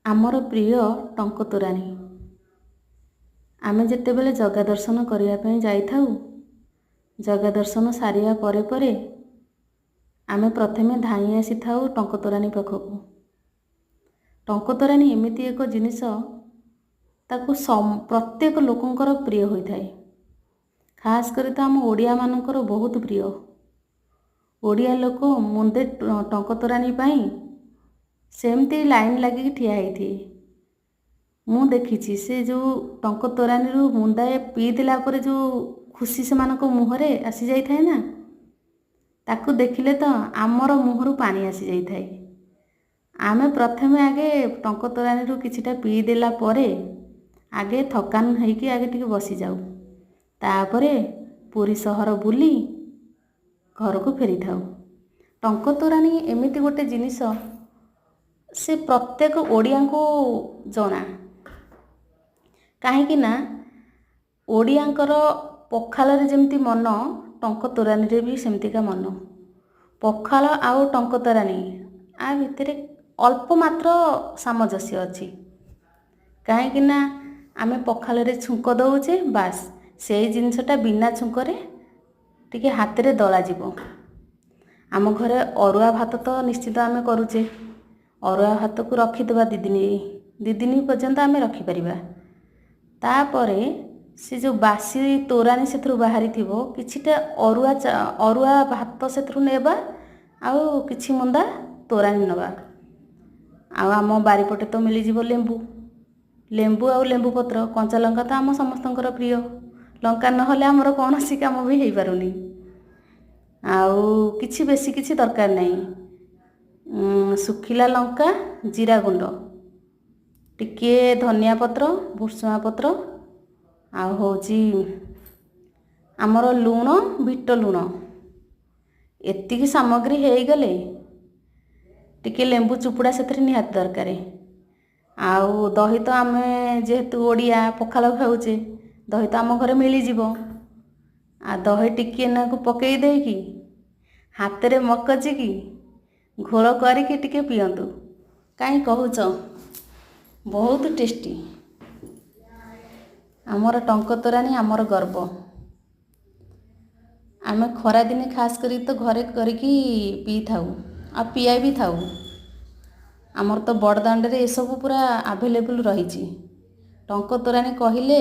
ଆମର ପ୍ରିୟ ଟଙ୍କ ତୋରାଣୀ। ଆମେ ଯେତେବେଳେ ଜଗା ଦର୍ଶନ କରିବା ପାଇଁ ଯାଇଥାଉ, ଜଗା ଦର୍ଶନ ସାରିବା ପରେ ପରେ ଆମେ ପ୍ରଥମେ ଧାଇଁ ଆସିଥାଉ ଟଙ୍କ ତୋରାଣୀ ପାଖକୁ। ଟଙ୍କ ତୋରାଣୀ ଏମିତି ଏକ ଜିନିଷ, ତାକୁ ପ୍ରତ୍ୟେକ ଲୋକଙ୍କର ପ୍ରିୟ ହୋଇଥାଏ। ଖାସ୍ କରି ତ ଆମ ଓଡ଼ିଆମାନଙ୍କର ବହୁତ ପ୍ରିୟ। ଓଡ଼ିଆ ଲୋକ ମୁନ୍ଦେ ଟଙ୍କ ତୋରାଣୀ ପାଇଁ ସେମିତି ଲାଇନ୍ ଲାଗିକି ଠିଆ ହେଇଥିବେ। ମୁଁ ଦେଖିଛି ସେ ଯେଉଁ ଟଙ୍କ ତୋରାଣୀରୁ ମୁନ୍ଦାଏ ପିଇଦେଲା ପରେ ଯେଉଁ ଖୁସି ସେମାନଙ୍କ ମୁହଁରେ ଆସିଯାଇଥାଏ ନା, ତାକୁ ଦେଖିଲେ ତ ଆମର ମୁହଁରୁ ପାଣି ଆସିଯାଇଥାଏ। ଆମେ ପ୍ରଥମେ ଆଗେ ଟଙ୍କ ତୋରାଣୀରୁ କିଛିଟା ପିଇଦେଲା ପରେ ଆଗେ ଥକାନ ହେଇକି ଆଗେ ଟିକେ ବସିଯାଉ, ତାପରେ ପୁରୀ ସହର ବୁଲି ଘରକୁ ଫେରିଥାଉ। ଟଙ୍କ ତୋରାଣୀ ଏମିତି ଗୋଟେ ଜିନିଷ, ସେ ପ୍ରତ୍ୟେକ ଓଡ଼ିଆଙ୍କୁ ଜଣା। କାହିଁକି ନା ଓଡ଼ିଆଙ୍କର ପଖାଳରେ ଯେମିତି ମନ, ଟଙ୍କ ତୋରାଣୀରେ ବି ସେମିତିକା ମନ। ପଖାଳ ଆଉ ଟଙ୍କ ତୋରାଣୀ ଆ ଭିତରେ ଅଳ୍ପ ମାତ୍ର ସାମଞ୍ଜସ୍ୟ ଅଛି। କାହିଁକି ନା ଆମେ ପଖାଳରେ ଛୁଙ୍କ ଦେଉଛେ, ବାସ୍ ସେଇ ଜିନିଷଟା ବିନା ଛୁଙ୍କରେ ଟିକେ ହାତରେ ଦଳାଯିବ। ଆମ ଘରେ ଅରୁଆ ଭାତ ତ ନିଶ୍ଚିତ ଆମେ କରୁଛେ। ଅରୁଆ ଭାତକୁ ରଖିଦେବା ଦୁଇ ଦିନ ପର୍ଯ୍ୟନ୍ତ ଆମେ ରଖିପାରିବା। ତାପରେ ସେ ଯେଉଁ ବାସି ତୋରାଣୀ ସେଥିରୁ ବାହାରିଥିବ, କିଛିଟା ଅରୁଆ ଭାତ ସେଥିରୁ ନେବା, ଆଉ କିଛି ମୁନ୍ଦା ତୋରାଣୀ ନେବା। ଆଉ ଆମ ବାରିପଟେ ତ ମିଳିଯିବ ଲେମ୍ବୁ ଆଉ ଲେମ୍ବୁ ପତ୍ର, କଞ୍ଚା ଲଙ୍କା ତ ଆମ ସମସ୍ତଙ୍କର ପ୍ରିୟ। ଲଙ୍କା ନହେଲେ ଆମର କୌଣସି କାମ ବି ହେଇପାରୁନି। ଆଉ ବେଶୀ କିଛି ଦରକାର ନାହିଁ। ଶୁଖିଲା ଲଙ୍କା, ଜିରା ଗୁଣ୍ଡ, ଟିକିଏ ଧନିଆ ପତ୍ର, ଭୃଷୁଙ୍ଗା ପତ୍ର, ଆଉ ହେଉଛି ଆମର ଲୁଣ, ବିଟ ଲୁଣ, ଏତିକି ସାମଗ୍ରୀ ହେଇଗଲେ ଟିକେ ଲେମ୍ବୁ ଚୁପୁଡ଼ା ସେଥିରେ ନିହାତି ଦରକାର। ଆଉ ଦହି ତ ଆମେ ଯେହେତୁ ଓଡ଼ିଆ ପଖାଳ ଖାଉଛେ, ଦହି ତ ଆମ ଘରେ ମିଳିଯିବ। ଆଉ ଦହି ଟିକିଏ ନାକୁ ପକେଇ ଦେଇକି ହାତରେ ମକଚିକି ଘୋଳ କରିକି ଟିକେ ପିଅନ୍ତୁ। କାହିଁ କହୁଛ, ବହୁତ ଟେଷ୍ଟି। ଆମର ଟଙ୍କ ତୋରାଣୀ ଆମର ଗର୍ବ। ଆମେ ଖରାଦିନେ ଖାସ୍ କରି ତ ଘରେ କରିକି ପିଇଥାଉ, ଆଉ ପିଆଇ ବି ଥାଉ। ଆମର ତ ବଡ଼ଦାଣ୍ଡରେ ଏସବୁ ପୁରା ଆଭେଲେବୁଲ୍ ରହିଛି। ଟଙ୍କ ତୋରାଣୀ କହିଲେ